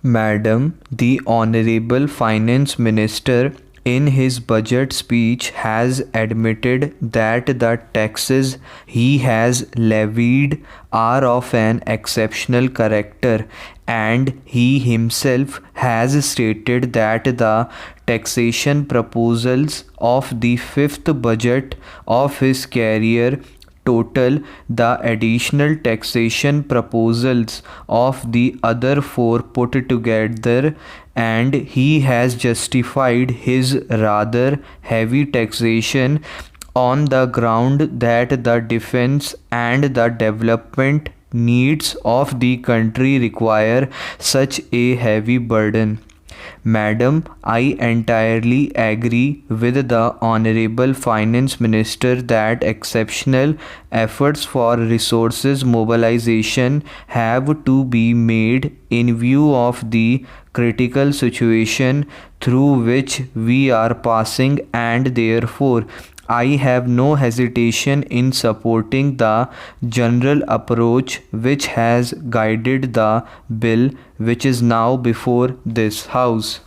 Madam, the Honorable Finance Minister in his budget speech has admitted that the taxes he has levied are of an exceptional character, and he himself has stated that the taxation proposals of the fifth budget of his career total the additional taxation proposals of the other four put together, and he has justified his rather heavy taxation on the ground that the defense and the development needs of the country require such a heavy burden. Madam, I entirely agree with the Honorable Finance Minister that exceptional efforts for resources mobilization have to be made in view of the critical situation through which we are passing, and therefore I have no hesitation in supporting the general approach which has guided the bill which is now before this House.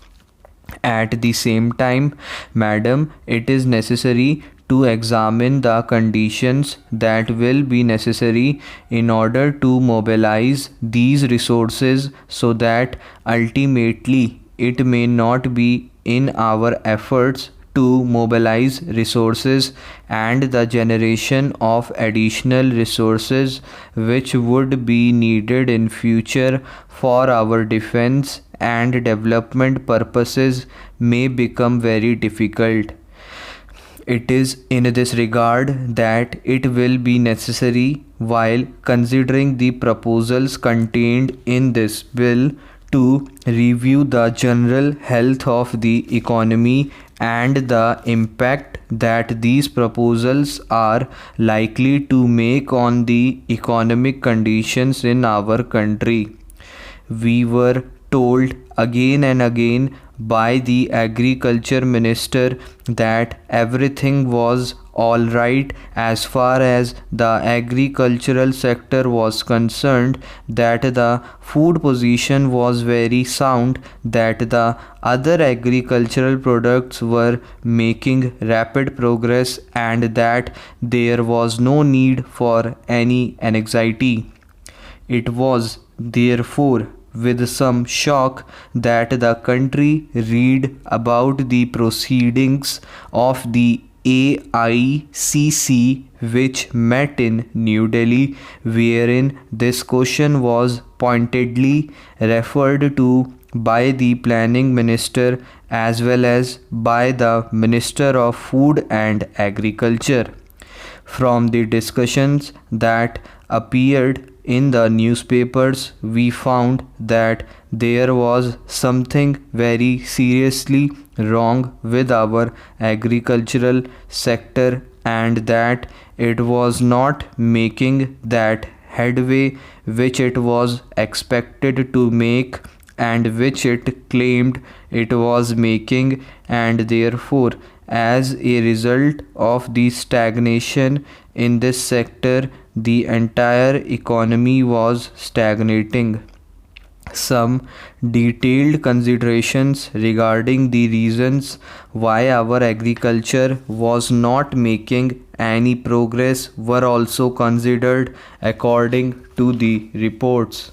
At the same time, Madam, it is necessary to examine the conditions that will be necessary in order to mobilize these resources so that ultimately it may not be in our efforts to mobilize resources and the generation of additional resources which would be needed in future for our defense and development purposes may become very difficult. It is in this regard that it will be necessary, while considering the proposals contained in this bill, to review the general health of the economy and the impact that these proposals are likely to make on the economic conditions in our country. We were told again and again by the agriculture minister that everything was all right as far as the agricultural sector was concerned, that the food position was very sound, that the other agricultural products were making rapid progress, and that there was no need for any anxiety. It was therefore with some shock that the country read about the proceedings of the AICC which met in New Delhi, wherein this question was pointedly referred to by the planning minister as well as by the Minister of Food and Agriculture. From the discussions that appeared in the newspapers, we found that there was something very seriously wrong with our agricultural sector, and that it was not making that headway which it was expected to make and which it claimed it was making, and therefore as a result of the stagnation in this sector, the entire economy was stagnating. Some detailed considerations regarding the reasons why our agriculture was not making any progress were also considered according to the reports.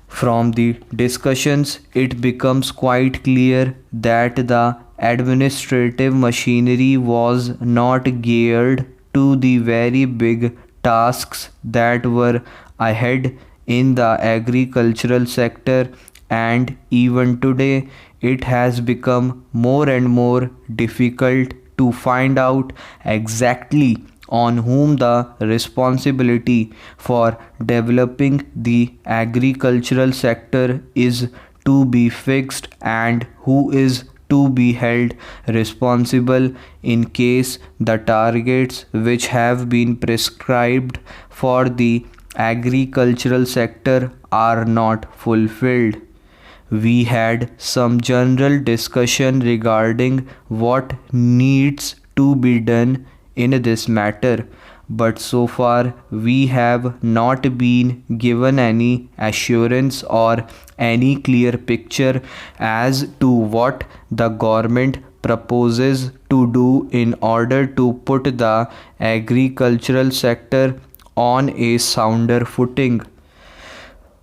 From the discussions, it becomes quite clear that the administrative machinery was not geared to the very big tasks that were ahead in the agricultural sector, and even today it has become more and more difficult to find out exactly on whom the responsibility for developing the agricultural sector is to be fixed and who is to be held responsible in case the targets which have been prescribed for the agricultural sector are not fulfilled. We had some general discussion regarding what needs to be done in this matter, but so far we have not been given any assurance or any clear picture as to what the government proposes to do in order to put the agricultural sector on a sounder footing.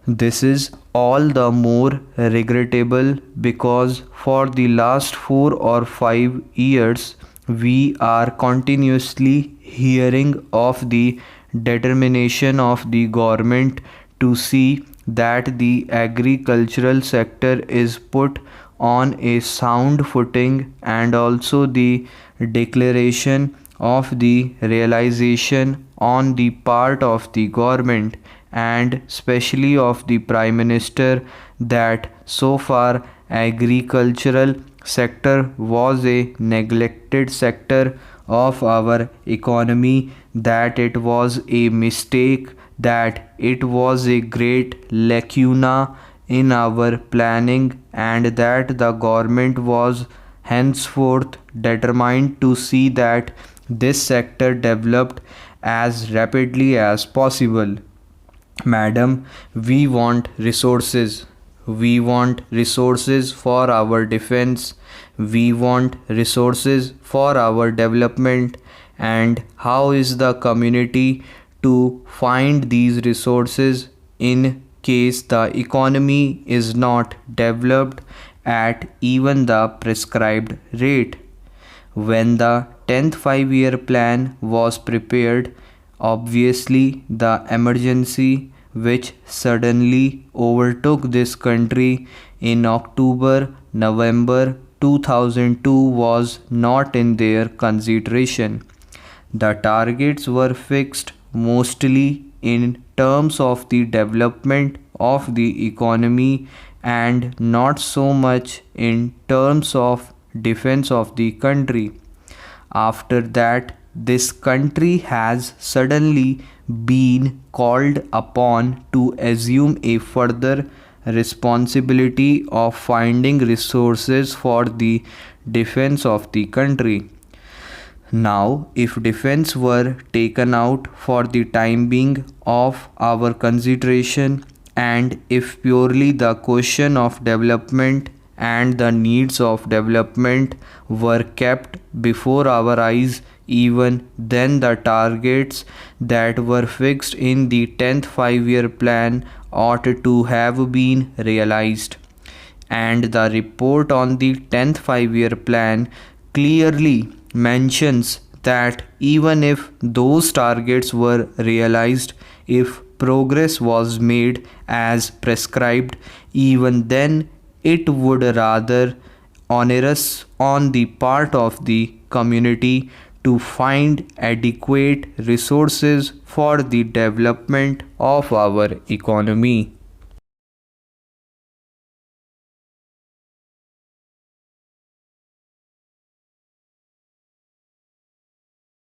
This is all the more regrettable because for the last 4 or 5 years we are continuously hearing of the determination of the government to see that the agricultural sector is put on a sound footing, and also the declaration of the realization on the part of the government and especially of the Prime Minister that so far agricultural sector was a neglected sector of our economy, that it was a mistake, that it was a great lacuna in our planning, and that the government was henceforth determined to see that this sector developed as rapidly as possible. Madam, we want resources. We want resources for our defense. We want resources for our development. And how is the community to find these resources in case the economy is not developed at even the prescribed rate? When the 10th 5-year plan was prepared, obviously the emergency which suddenly overtook this country in October November 2002 was not in their consideration. The targets were fixed mostly in terms of the development of the economy and not so much in terms of defense of the country. After that, this country has suddenly been called upon to assume a further responsibility of finding resources for the defense of the country. Now, if defense were taken out for the time being of our consideration, and if purely the question of development and the needs of development were kept before our eyes, even then the targets that were fixed in the 10th 5-year plan ought to have been realized. And the report on the 10th 5-year plan clearly mentions that even if those targets were realized, if progress was made as prescribed, even then it would rather onerous on the part of the community to find adequate resources for the development of our economy.